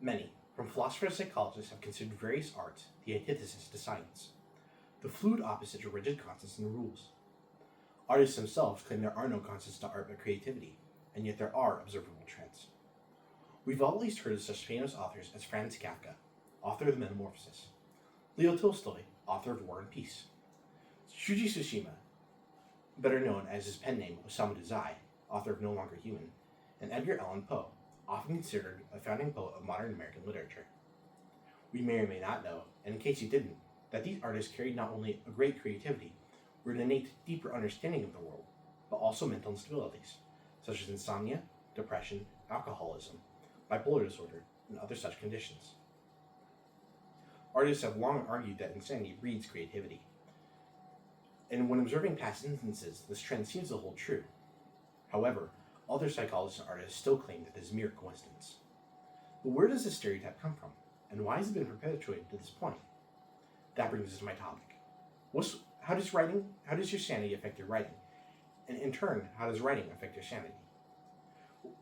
Many, from philosophers to psychologists, have considered various arts the antithesis to science, the fluid opposite to rigid constants and rules. Artists themselves claim there are no constants to art but creativity, and yet there are observable trends. We've all at least heard of such famous authors as Franz Kafka, author of the Metamorphosis, Leo Tolstoy, author of War and Peace, Shuji Tsushima, better known as his pen name Osamu Dazai, author of No Longer Human, and Edgar Allan Poe, often considered a founding poet of modern American literature. We may or may not know, and in case you didn't, that these artists carried not only a great creativity, or an innate, deeper understanding of the world, but also mental instabilities, such as insomnia, depression, alcoholism, bipolar disorder, and other such conditions. Artists have long argued that insanity breeds creativity, and when observing past instances, this trend seems to hold true. However, other psychologists and artists still claim that this is mere coincidence. But where does this stereotype come from, and why has it been perpetuated to this point? That brings us to my topic. How does your sanity affect your writing? And in turn, how does writing affect your sanity?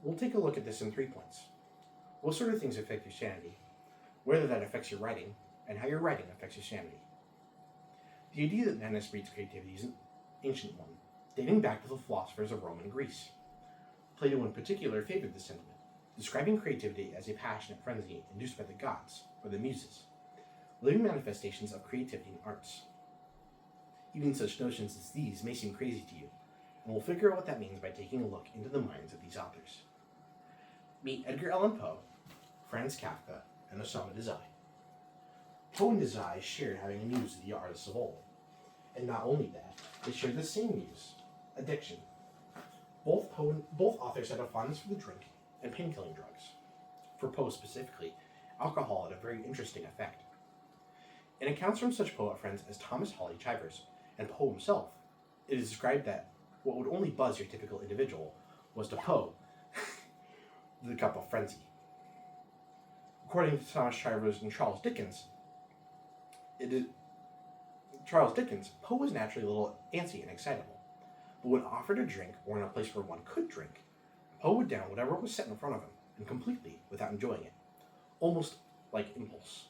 We'll take a look at this in 3 points. What sort of things affect your sanity, whether that affects your writing, and how your writing affects your sanity. The idea that madness breeds creativity is an ancient one, dating back to the philosophers of Rome and Greece. Plato in particular favored this sentiment, describing creativity as a passionate frenzy induced by the gods, or the muses, living manifestations of creativity in arts. Even such notions as these may seem crazy to you, and we'll figure out what that means by taking a look into the minds of these authors. Meet Edgar Allan Poe, Franz Kafka, and Osamu Dazai. Poe and Dazai shared having a muse of the artists of old, and not only that, they shared the same muse, addiction. Both authors had a fondness for the drink and pain-killing drugs. For Poe specifically, alcohol had a very interesting effect. In accounts from such poet friends as Thomas Hawley Chivers and Poe himself, it is described that what would only buzz your typical individual was to Poe the cup of frenzy. According to Thomas Chivers and Charles Dickens, Poe was naturally a little antsy and excitable, but when offered a drink or in a place where one could drink, Poe would down whatever was set in front of him, and completely without enjoying it, almost like impulse.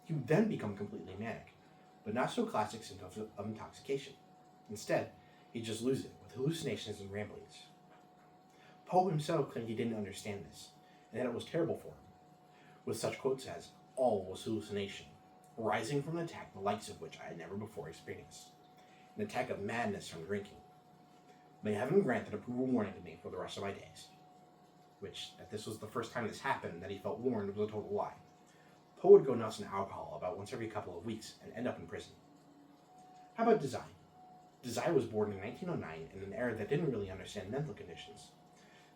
He would then become completely manic, but not so classic symptoms of intoxication. Instead, he'd just lose it with hallucinations and ramblings. Poe himself claimed he didn't understand this, and that it was terrible for him, with such quotes as, "All was hallucination, arising from an attack the likes of which I had never before experienced, an attack of madness from drinking. May heaven grant that a brutal warning to me for the rest of my days." Which, that this was the first time this happened that he felt warned, was a total lie. Poe would go nuts on alcohol about once every couple of weeks and end up in prison. How about Dazai? Dazai was born in 1909 in an era that didn't really understand mental conditions.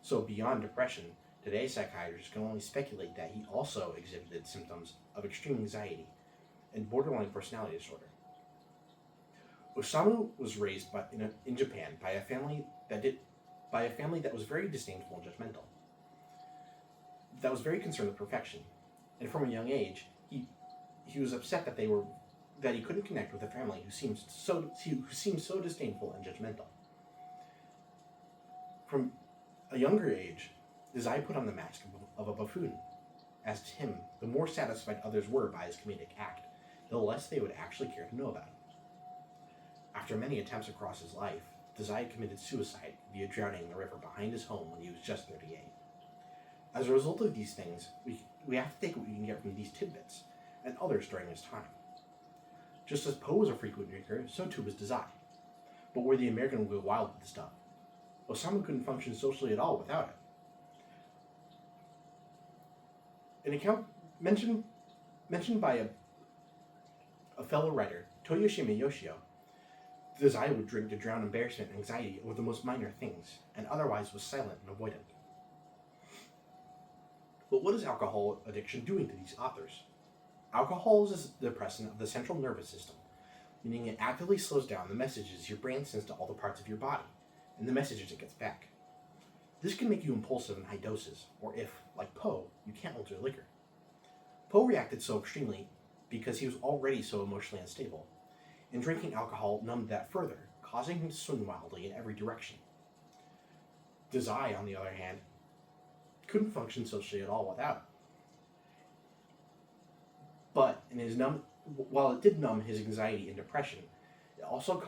So beyond depression, today's psychiatrists can only speculate that he also exhibited symptoms of extreme anxiety and borderline personality disorder. Osamu was raised in Japan by a family that was very disdainful and judgmental, that was very concerned with perfection, and from a young age, he was upset that he couldn't connect with a family who seemed so disdainful and judgmental. From a younger age, Dazai put on the mask of a buffoon, as to him, the more satisfied others were by his comedic act, the less they would actually care to know about it. After many attempts across his life, Dazai committed suicide via drowning in the river behind his home when he was just 38. As a result of these things, we have to take what we can get from these tidbits, and others during this time. Just as Poe was a frequent drinker, so too was Dazai. But where the American would go wild with the stuff, Osamu couldn't function socially at all without it. An account mentioned by a fellow writer, Toyoshima Yoshio, Dazai would drink to drown embarrassment and anxiety over the most minor things, and otherwise was silent and avoidant. But what is alcohol addiction doing to these authors? Alcohol is a depressant of the central nervous system, meaning it actively slows down the messages your brain sends to all the parts of your body, and the messages it gets back. This can make you impulsive in high doses, or if, like Poe, you can't hold your liquor. Poe reacted so extremely because he was already so emotionally unstable, and drinking alcohol numbed that further, causing him to swing wildly in every direction. Dazai, on the other hand, couldn't function socially at all without it. But while it did numb his anxiety and depression, it also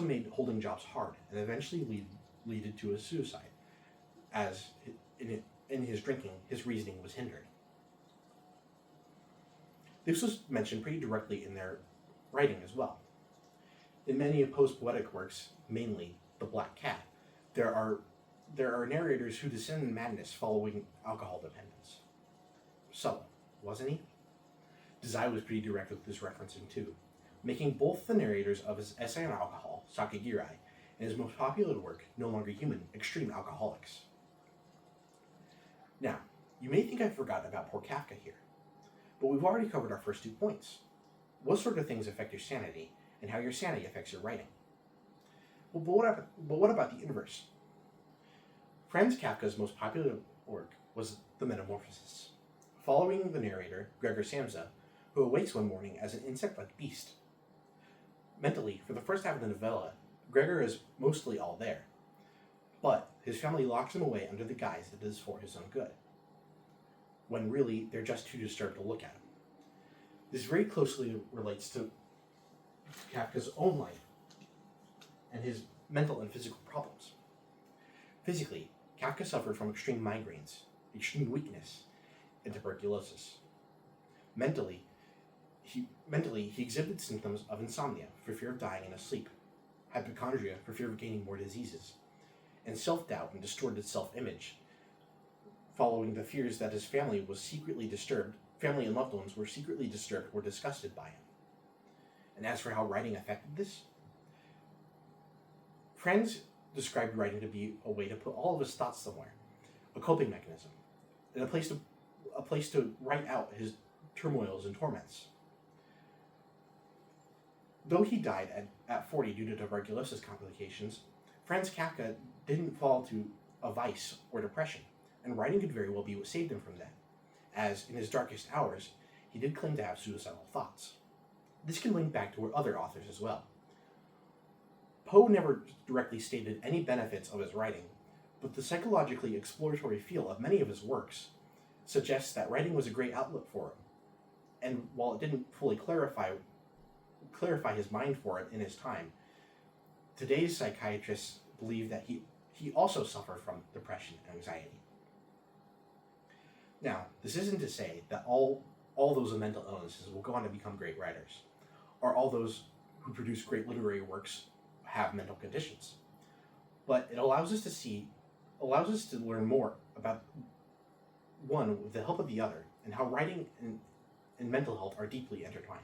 made holding jobs hard and eventually leaded to his suicide, as in his drinking, his reasoning was hindered. This was mentioned pretty directly in their writing as well. In many of Poe's poetic works, mainly The Black Cat, there are narrators who descend in madness following alcohol dependence. Subtle, wasn't he? Dazai was pretty direct with this referencing too, making both the narrators of his essay on alcohol, Sakigirai, and his most popular work, No Longer Human, extreme alcoholics. Now, you may think I forgot about poor Kafka here, but we've already covered our first 2 points. What sort of things affect your sanity, and how your sanity affects your writing? Well, but what about the inverse? Franz Kafka's most popular work was The Metamorphosis, following the narrator, Gregor Samsa, who awakes one morning as an insect-like beast. Mentally, for the first half of the novella, Gregor is mostly all there, but his family locks him away under the guise that it is for his own good, when really they're just too disturbed to look at him. This very closely relates to Kafka's own life and his mental and physical problems. Physically, Kafka suffered from extreme migraines, extreme weakness, and tuberculosis. Mentally, he exhibited symptoms of insomnia for fear of dying in his sleep, hypochondria for fear of gaining more diseases, and self-doubt and distorted self-image, following the fears that his family and loved ones were secretly disturbed or disgusted by him. And as for how writing affected this, Franz described writing to be a way to put all of his thoughts somewhere, a coping mechanism, and a place to write out his turmoils and torments. Though he died at 40 due to tuberculosis complications, Franz Kafka didn't fall to a vice or depression, and writing could very well be what saved him from that, as in his darkest hours, he did claim to have suicidal thoughts. This can link back to other authors as well. Poe never directly stated any benefits of his writing, but the psychologically exploratory feel of many of his works suggests that writing was a great outlet for him, and while it didn't fully clarify his mind for it in his time, today's psychiatrists believe that he also suffered from depression and anxiety. Now, this isn't to say that all those with mental illnesses will go on to become great writers, or all those who produce great literary works have mental conditions. But it allows us to learn more about one with the help of the other, and how writing and mental health are deeply intertwined.